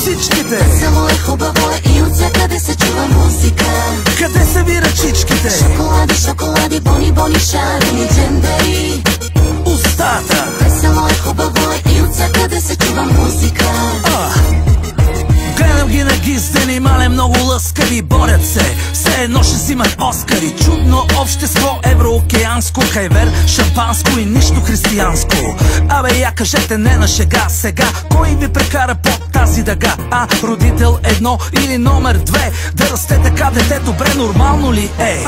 всичките. Весело е, хубаво е и от всякъде се чува музика. Къде са ви ръчичките? Шоколади, шоколади, бони, бони, шарени джендери. Устата. Весело е, хубаво е и от всякъде се чува музика. Гледам ги на гиздени, мале много лъскави, борят се, все едно ще взимат Оскари. Чудно общество, евроокеанско, хайвер, шампанско и нищо християнско. Абе я кажете не на шега сега, кой ви прекара под тази дъга? Родител едно или номер две, да расте така детето, бре нормално ли е?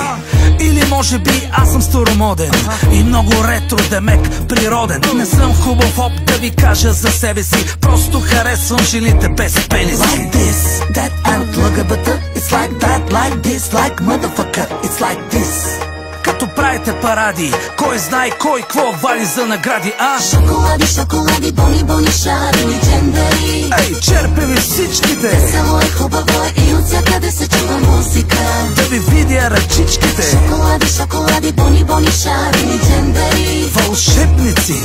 Или може би аз съм старомоден и много ретро, демек, природен. Не съм хубав оп да ви кажа за себе си, просто харесвам жените без пениси. Like this, that and LGBT. It's like that, like this, like motherfucker. It's like this. Като правите паради, кой знае кой какво вали за награди, Шоколади, шоколади, бони, бони, шарени джендери. Ей, черпе ви всичките. Весело е, хубаво е и от всякъде се чува музика. Да ви видя ръчичките. Шоколади, шоколади, бони, бони, шарени джендери. Вълшебници.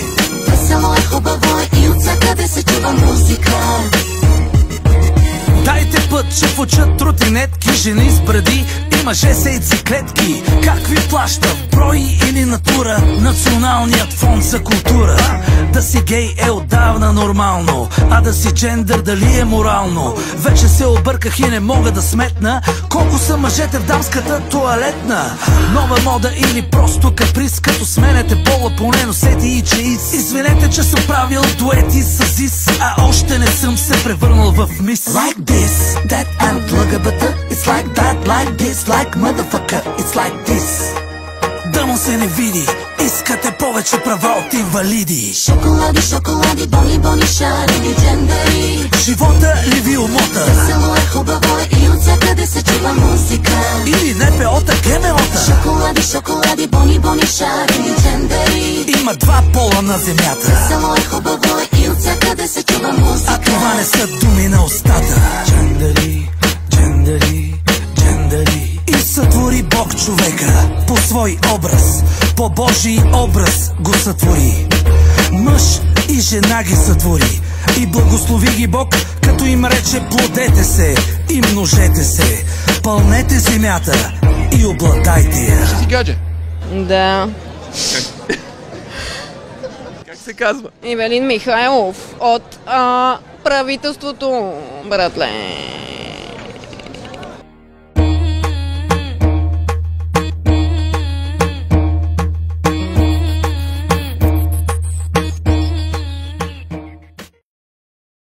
Весело е, хубаво е и от всякъде се чува музика. Дайте път, че в учат тротинетки, жени с бради и мъже с яйцеклетки. Как ви плаща, в брой или натура, Националният фонд за култура? Да си гей е отдавна нормално, а да си джендър дали е морално? Вече се обърках и не мога да сметна колко са мъжете в дамската тоалетна. Нова мода или просто каприз, като сменете пола, поне носете и чеиз. Извинете, че съм правил дуети с Азис, а още не съм се превърнал в мис. Like this, that and LGBT. It's like that, like this, like motherfucker. It's like this. Да му се не види, искате повече права от инвалиди. Шоколади, шоколади, бони, бони, шарени джендери. Живота ли ви умота? Весело е, хубаво е и от всякъде се чува музика. Или НПО-та, ГМО-та? Шоколади, шоколади, бони, бони, шарени джендери. Има два пола на земята. Весело е, хубаво е и от всякъде се чува музика. А това не са думи на устата. Джендери, джендери, джендери. И сътвори Бог човека по свой образ, по Божий образ го сътвори. Мъж и жена ги сътвори и благослови ги Бог, като им рече: плодете се и множете се, пълнете земята и обладайте я. Ще си гадже? Да. Как се казва? Ивелин Михайлов от правителството, братле.